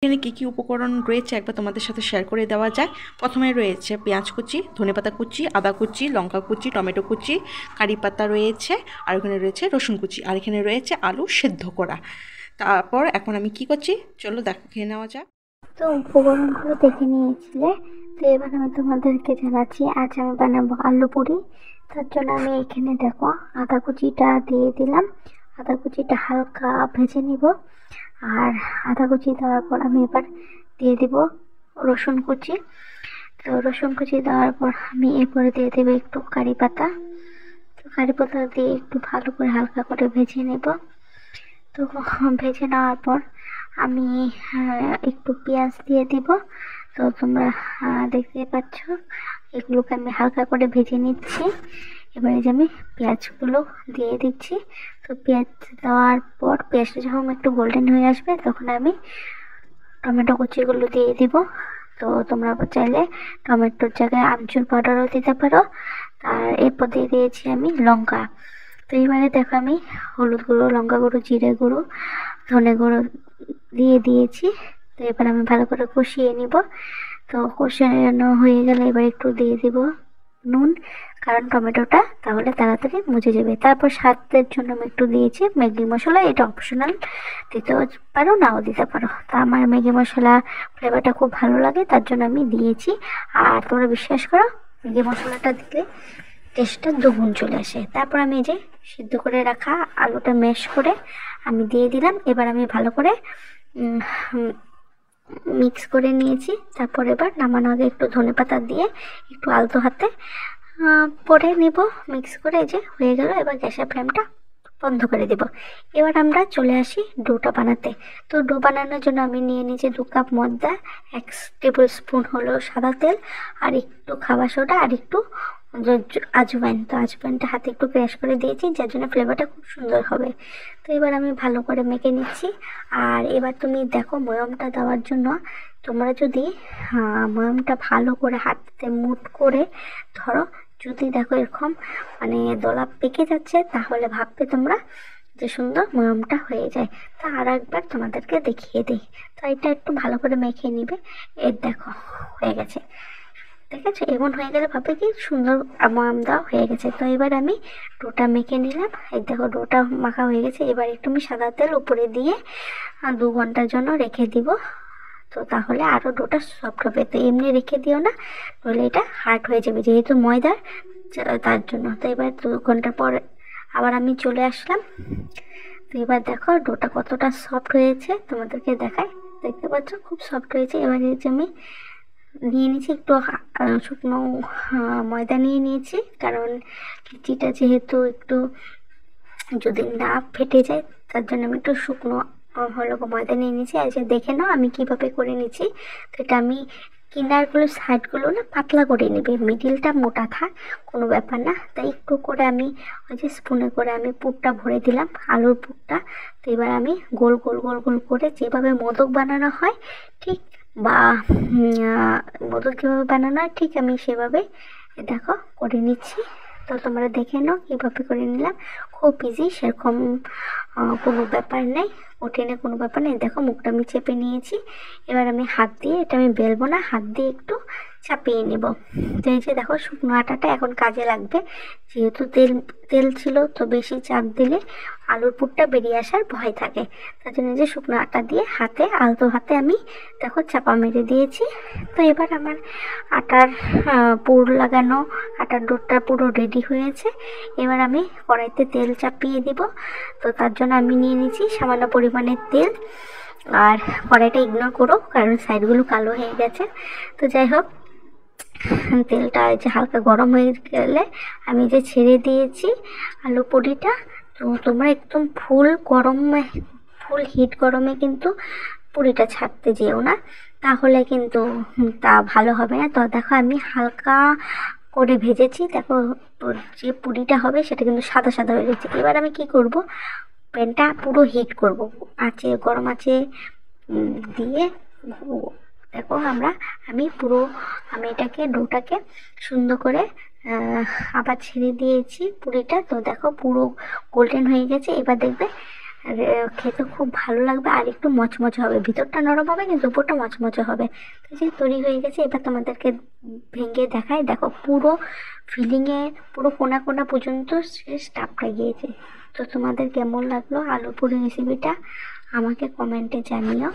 এখানে কী কী উপকরণ রয়েছে একবার তোমাদের সাথে শেয়ার করে দেওয়া যায়। প্রথমে রয়েছে পেঁয়াজ কুচি, ধনেপাতা কুচি, আদা কুচি, লঙ্কা কুচি, টমেটো কুচি, কারি পাতা রয়েছে, আর এখানে রয়েছে রসুন কুচি, আর এখানে রয়েছে আলু সেদ্ধ করা। তারপর এখন আমি কি করছি চলো দেখে নেওয়া যাক। তো উপকরণগুলো দেখে নিয়েছিলে, তো এবার আমি তোমাদেরকে জানাচ্ছি আজ আমি বানাবো আলু পুরি। তার জন্য আমি এখানে দেখো আদা কুচিটা দিয়ে দিলাম, আদা কুচিটা হালকা ভেজে নিব। আর আদা কুচি দেওয়ার পর আমি এবার দিয়ে দিব রসুন কুচি। তো রসুন কুচি দেওয়ার পর আমি এরপরে দিয়ে দেবো একটু কারি পাতা। তো কারি পাতা দিয়ে একটু ভালো করে হালকা করে ভেজে নেব। তো ভেজে নেওয়ার পর আমি একটু পেঁয়াজ দিয়ে দিব। তো তোমরা দেখতে পাচ্ছ এগুলোকে আমি হালকা করে ভেজে নিচ্ছি। এবারে যে আমি পেঁয়াজগুলো দিয়ে দিচ্ছি। তো পেঁয়াজ দেওয়ার পর পেঁয়াজটা যখন একটু গোল্ডেন হয়ে আসবে তখন আমি টমেটো কুচিগুলো দিয়ে দিব। তো তোমরা চাইলে টমেটোর জায়গায় আমচুর পাউডারও দিতে পারো। আর এরপর দিয়ে দিয়েছি আমি লঙ্কা। তো এইবারে দেখো আমি হলুদ গুঁড়ো, লঙ্কা গুঁড়ো, জিরে গুঁড়ো, ধনে গুঁড়ো দিয়ে দিয়েছি। তো এবার আমি ভালো করে কষিয়ে নিব। তো কষানো হয়ে গেলে এবার একটু দিয়ে দিব নুন, কারণ টমেটোটা তাহলে তাড়াতাড়ি মুছে যাবে। তারপর স্বাদের জন্য আমি একটু দিয়েছি ম্যাগি মশলা, এটা অপশনাল, দিতেও পারো নাও দিতে পারো। তা আমার ম্যাগি মশলা ফ্লেভারটা খুব ভালো লাগে তার জন্য আমি দিয়েছি। আর তোমরা বিশ্বাস করো ম্যাগি মশলাটা দিলে টেস্টটা দ্বিগুণ চলে আসে। তারপর আমি এই যে সিদ্ধ করে রাখা আলুটা ম্যাশ করে আমি দিয়ে দিলাম। এবার আমি ভালো করে মিক্স করে নিয়েছি। তারপর এবার নামানোর আগে একটু ধনেপাতা দিয়ে একটু আলতো হাতে পরে নেব। মিক্স করে যে হয়ে গেল, এবার গ্যাসের ফ্লেমটা বন্ধ করে দেব। এবার আমরা চলে আসি ডোটা বানাতে। তো ডো বানানোর জন্য আমি নিয়ে নিয়েছি 2 কাপ ময়দা, 1 টেবিল স্পুন হলো সাদা তেল, আর একটু খাবার সোডা, আর একটু আজওয়াইন। তো আজওয়াইনটা হাতে একটু ক্র্যাশ করে দিয়েছি যার জন্য ফ্লেভারটা খুব সুন্দর হবে। তো এবার আমি ভালো করে মেখে নিচ্ছি। আর এবার তুমি দেখো ময়মটা দেওয়ার জন্য তোমরা যদি ময়মটা ভালো করে হাতে মুঠ করে ধরো, যদি দেখো এরকম মানে দলা পেকে যাচ্ছে তাহলে ভাববে তোমরা যে সুন্দর ময়মটা হয়ে যায়। তা আর একবার তোমাদেরকে দেখিয়ে দিই। তো এটা একটু ভালো করে মেখে নিবে। এর দেখো হয়ে গেছে, ঠিক আছে? এমন হয়ে গেলে ভাবে কি সুন্দর ময়াম দেওয়া হয়ে গেছে। তো এবার আমি ডোটা মেখে নিলাম। এই দেখো ডোটা মাখা হয়ে গেছে। এবার একটু আমি সাদা তেল উপরে দিয়ে 2 ঘন্টার জন্য রেখে দিব। তো তাহলে আরও ডোটা সফট হবে। তো এমনি রেখে দিও না, নইলে এটা হার্ড হয়ে যাবে যেহেতু ময়দার, তার জন্য। তো এবার 2 ঘন্টা পর আবার আমি চলে আসলাম। তো এবার দেখো ডোটা কতটা সফট হয়েছে তোমাদেরকে দেখাই। দেখতে পাচ্ছ খুব সফট হয়েছে। এবার এই যে আমি নিয়ে নিয়েছি একটু শুকনো ময়দা নিয়ে নিয়েছি, কারণ লিচিটা যেহেতু একটু যদি না ফেটে যায় তার জন্য আমি একটু শুকনো হলো ময়দা নিয়ে নিয়েছি। আর যে দেখে নাও আমি কিভাবে করে নিচ্ছি। তো এটা আমি কিনারগুলো সাইডগুলো না পাতলা করে নেবে, মিডিলটা মোটা থাক কোনো ব্যাপার না। তাই একটু করে আমি ওই যে স্পুনে করে আমি পুরটা ভরে দিলাম, আলুর পুরটা। তো এবার আমি গোল গোল গোল গোল করে যেভাবে মোদক বানানো হয় ঠিক, বা মোদক যেভাবে বানানো হয় ঠিক আমি সেভাবে দেখো করে নিচ্ছি। তো তোমরা দেখে নাও কীভাবে করে নিলাম, খুব ইজি, সেরকম কোনো ব্যাপার নেই, কঠিনে কোনো ব্যাপার নেই। দেখো মুখটা আমি চেপে নিয়েছি। এবার আমি হাত দিয়ে, এটা আমি বেলবো না, হাত দিয়ে একটু চাপিয়ে নেব। তো এই যে দেখো শুকনো আটাটা এখন কাজে লাগবে, যেহেতু তেল তেল ছিল তো বেশি চাপ দিলে আলুর পুরটা বেরিয়ে আসার ভয় থাকে। তার জন্য যে শুকনো আটা দিয়ে হাতে আলতো হাতে আমি দেখো চাপা মেরে দিয়েছি। তো এবার আমার আটার পুর লাগানো আটার ডোটা পুরো রেডি হয়েছে। এবার আমি কড়াইতে তেল চাপিয়ে দিব। তো তার জন্য আমি নিয়ে নিয়েছি সামান্য পরিমাণে তেল। আর কড়াইটা ইগনোর করো কারণ সাইডগুলো কালো হয়ে গেছে। তো যাই হোক, তেলটা যে হালকা গরম হয়ে গেলে আমি যে ছেড়ে দিয়েছি আলু পুরিটা। তো তোমরা একদম ফুল হিট গরমে কিন্তু পুরিটা ছাড়তে যেও না, তাহলে কিন্তু তা ভালো হবে না। তো দেখো আমি হালকা করে ভেজেছি, দেখো যে পুরিটা হবে সেটা কিন্তু সাদা সাদা হয়ে গেছে। এবার আমি কি করব, প্যানটা পুরো হিট করব, আঁচে গরম আঁচে দিয়ে দেখো আমি এটাকে ডোটাকে সুন্দর করে আবার ছেড়ে দিয়েছি পুরিটা। তো দেখো পুরো গোল্ডেন হয়ে গেছে। এবার দেখবে আর খেতে খুব ভালো লাগবে, আর একটু মচমচে হবে, ভিতরটা নরম হবে কিন্তু উপরটা মচমচে হবে। তো যে তৈরি হয়ে গেছে, এবার তোমাদেরকে ভেঙে দেখাই। দেখো পুরো ফিলিংয়ে পুরো কোনা কোনা পর্যন্ত সে স্টাফটা গিয়েছে। তো তোমাদের কেমন লাগলো আলু পুরি রেসিপিটা আমাকে কমেন্টে জানিও।